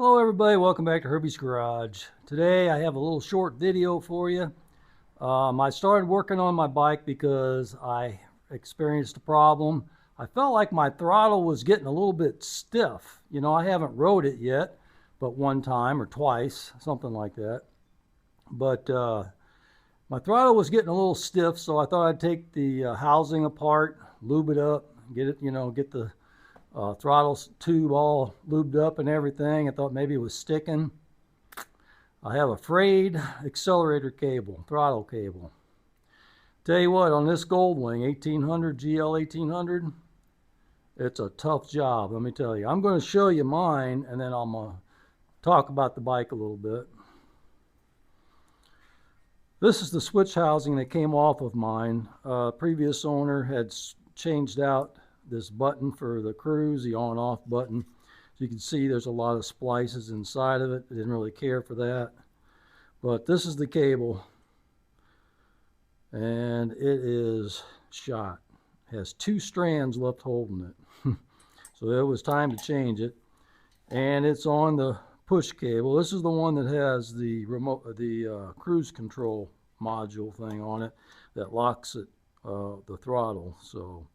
Hello everybody, welcome back to Herbie's Garage. Today I have a little short video for you. I started working on my bike because I experienced a problem. I felt like my throttle was getting a little bit stiff. You know, I haven't rode it yet, but one time or twice, something like that. But my throttle was getting a little stiff, so I thought I'd take the housing apart, lube it up, get it, get the throttle tube all lubed up and everything. I thought maybe it was sticking. I have a frayed accelerator cable, throttle cable. Tell you what, on this Goldwing 1800 GL1800, it's a tough job, let me tell you. I'm going to show you mine, and then I'm going to talk about the bike a little bit. This is the switch housing that came off of mine. Previous owner had changed out this button for the cruise, the on off button. As you can see, there's a lot of splices inside of it. I didn't really care for that. But this is the cable, and it is shot. It has 2 strands left holding it. So it was time to change it. And it's on the push cable. This is the one that has the remote, the cruise control module thing on it that locks it, the throttle. So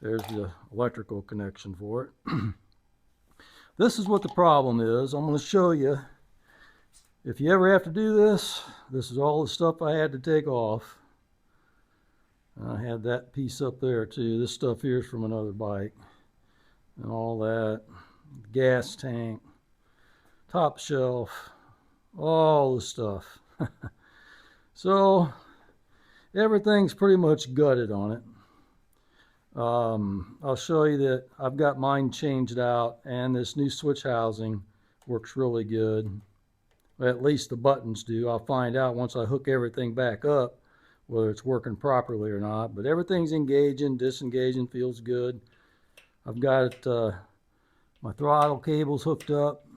there's the electrical connection for it. This is what the problem is. I'm going to show you. If you ever have to do this, this is all the stuff I had to take off. I had that piece up there too. This stuff here is from another bike. And all that. Gas tank. Top shelf. All the stuff. So everything's pretty much gutted on it. I'll show you that I've got mine changed out, and this new switch housing works really good. At least the buttons do. I'll find out once I hook everything back up whether it's working properly or not, but everything's engaging, disengaging, feels good. I've got my throttle cables hooked up,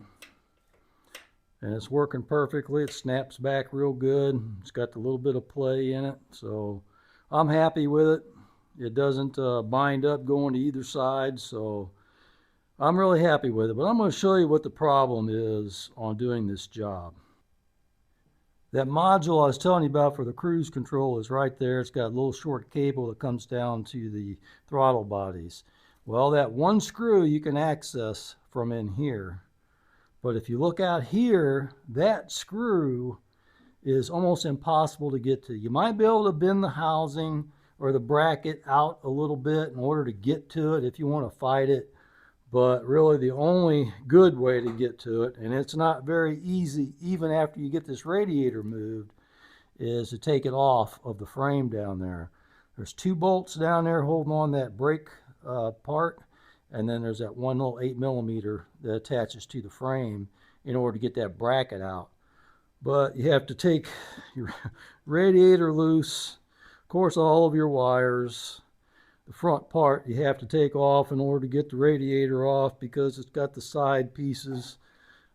and it's working perfectly. It snaps back real good. It's got a little bit of play in it, so I'm happy with it. It doesn't bind up going to either side, so I'm really happy with it. But I'm going to show you what the problem is on doing this job. That module I was telling you about for the cruise control is right there. It's got a little short cable that comes down to the throttle bodies. Well, that one screw you can access from in here. But if you look out here, that screw is almost impossible to get to. You might be able to bend the housing or the bracket out a little bit in order to get to it if you want to fight it, but really the only good way to get to it, and it's not very easy even after you get this radiator moved, is to take it off of the frame down there. There's 2 bolts down there holding on that brake part, and then there's that one little 8mm that attaches to the frame in order to get that bracket out. But you have to take your radiator loose. Of course, all of your wires. The front part you have to take off in order to get the radiator off, because it's got the side pieces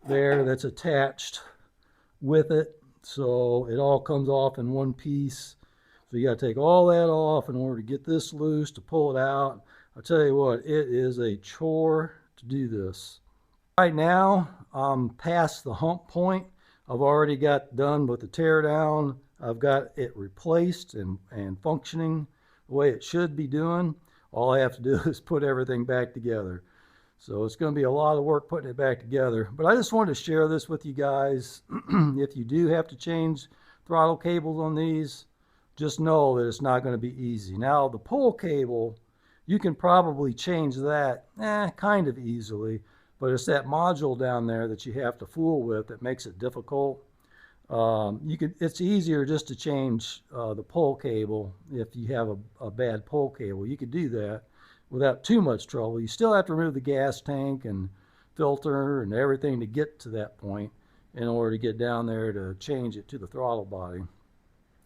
there that's attached with it. So it all comes off in one piece. So you got to take all that off in order to get this loose, to pull it out. I'll tell you what, it is a chore to do this. Right now, I'm past the hump point. I've already got done with the tear down. I've got it replaced and functioning the way it should be doing. All I have to do is put everything back together. So it's going to be a lot of work putting it back together. But I just wanted to share this with you guys. If you do have to change throttle cables on these, just know that it's not going to be easy. Now, the pull cable, you can probably change that kind of easily. But it's that module down there that you have to fool with that makes it difficult. It's easier just to change the pull cable. If you have a bad pull cable, you could do that without too much trouble. You still have to remove the gas tank and filter and everything to get to that point in order to get down there to change it to the throttle body.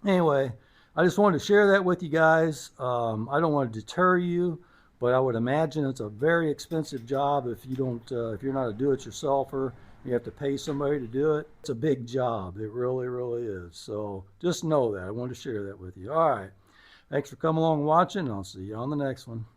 Anyway, I just wanted to share that with you guys. I don't want to deter you, but I would imagine it's a very expensive job if you don't, if you're not a do-it-yourselfer. You have to pay somebody to do it. It's a big job. It really, really is. So just know that. I wanted to share that with you. All right. Thanks for coming along and watching. I'll see you on the next one.